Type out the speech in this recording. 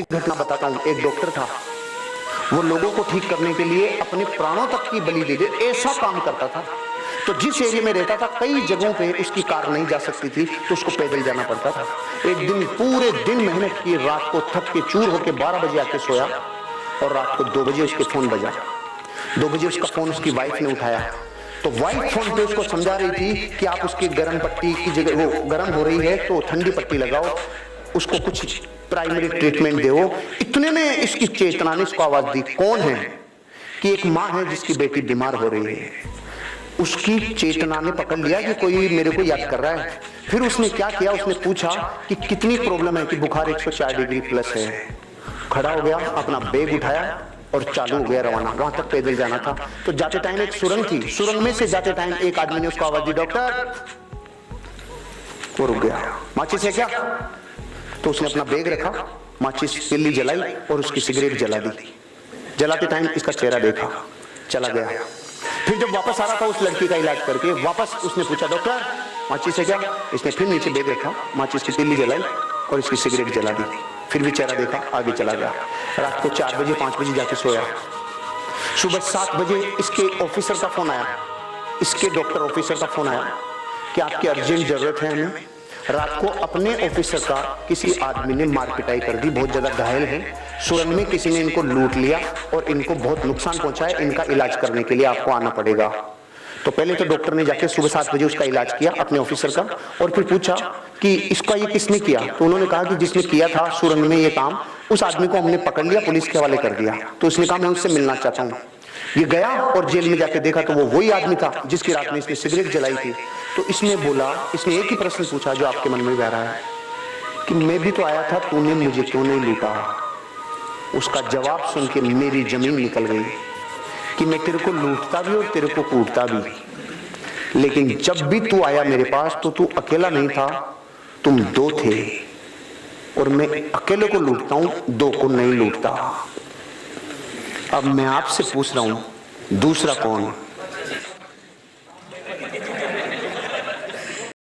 घटना बताता हूँ। एक डॉक्टर था, वो लोगों को ठीक करने के लिए अपने प्राणों तक की बलि दे दे, ऐसा काम करता था। तो जिस एरिया में रहता था कई जगहों पे उसकी कार नहीं जा सकती थी, तो उसको पैदल जाना पड़ता था। एक दिन पूरे दिन मेहनत की, रात को थक के चूर होके 12 बजे आके सोया और रात को 2 बजे उसके फोन बजा। 2 बजे उसका फोन उसकी वाइफ ने उठाया, तो वाइफ फोन पे उसको समझा रही थी कि आप उसकी गर्म पट्टी की जगह, वो गर्म हो रही है तो ठंडी पट्टी लगाओ, उसको कुछ प्राइमरी ट्रीटमेंट दो। इतने में इसकी चेतना ने इसको आवाज दी, कौन है? कि एक माँ है जिसकी बेटी बीमार हो रही है। उसकी चेतना ने पकड़ लिया कि कोई मेरे को याद कर रहा है। फिर उसने क्या किया, उसने पूछा कि कितनी प्रॉब्लम है, कि बुखार 104 डिग्री प्लस है। खड़ा हो गया, अपना बैग उठाया और चालू हो गया रवाना। वहां तक पैदल जाना था। तो जाते टाइम एक सुरंग थी, सुरंग में से जाते टाइम एक आदमी ने उसको आवाज दी, डॉक्टर। वो रुक गया। माचिस है क्या? तो उसने अपना बैग रखा, माचिस तिल्ली जलाई और उसकी सिगरेट जला दी। जलाते टाइम इसका चेहरा देखा, चला गया। फिर जब वापस आ रहा था उस लड़की का इलाज करके, वापस उसने पूछा, डॉक्टर माचिस है क्या? इसने फिर नीचे बैग रखा, माचिस की तिल्ली जलाई और इसकी सिगरेट जला दी। फिर भी चेहरा देखा, आगे चला गया। रात को 4 बजे 5 बजे जाके सोया। सुबह 7 बजे इसके ऑफिसर का फोन आया, इसके डॉक्टर ऑफिसर का फोन आया कि आपकी अर्जेंट जरूरत है हमें। रात को अपने ऑफिसर का किसी आदमी ने मार पिटाई कर दी, बहुत ज्यादा घायल है। सुरंग में किसी ने इनको लूट लिया और इनको बहुत नुकसान पहुंचाया, इनका इलाज करने के लिए आपको आना पड़ेगा। तो पहले तो डॉक्टर ने जाके सुबह 7 बजे उसका इलाज किया अपने ऑफिसर का, और फिर पूछा कि इसका ये किसने किया? तो उन्होंने कहा कि जिसने किया था सुरंग में ये काम, उस आदमी को हमने पकड़ लिया, पुलिस के हवाले कर दिया। तो उसने कहा मैं उससे मिलना चाहता हूँ। ये गया और जेल में जाके देखा तो वो वही आदमी था जिसकी रात में इसने सिगरेट जलाई थी। तो इसने बोला, इसने एक ही प्रश्न पूछा जो आपके मन में भी आ रहा है कि मैं भी तो आया था, तूने मुझे क्यों नहीं लूटा? उसका जवाब सुन के मेरी जमीन निकल गई कि मैं तेरे को लूटता भी और तेरे को कूटता भी, लेकिन जब भी तू आया मेरे पास तो तू अकेला नहीं था, तुम 2 थे, और मैं अकेले को लूटता हूं, 2 को नहीं लूटता। अब मैं आपसे पूछ रहा हूं, दूसरा कौन?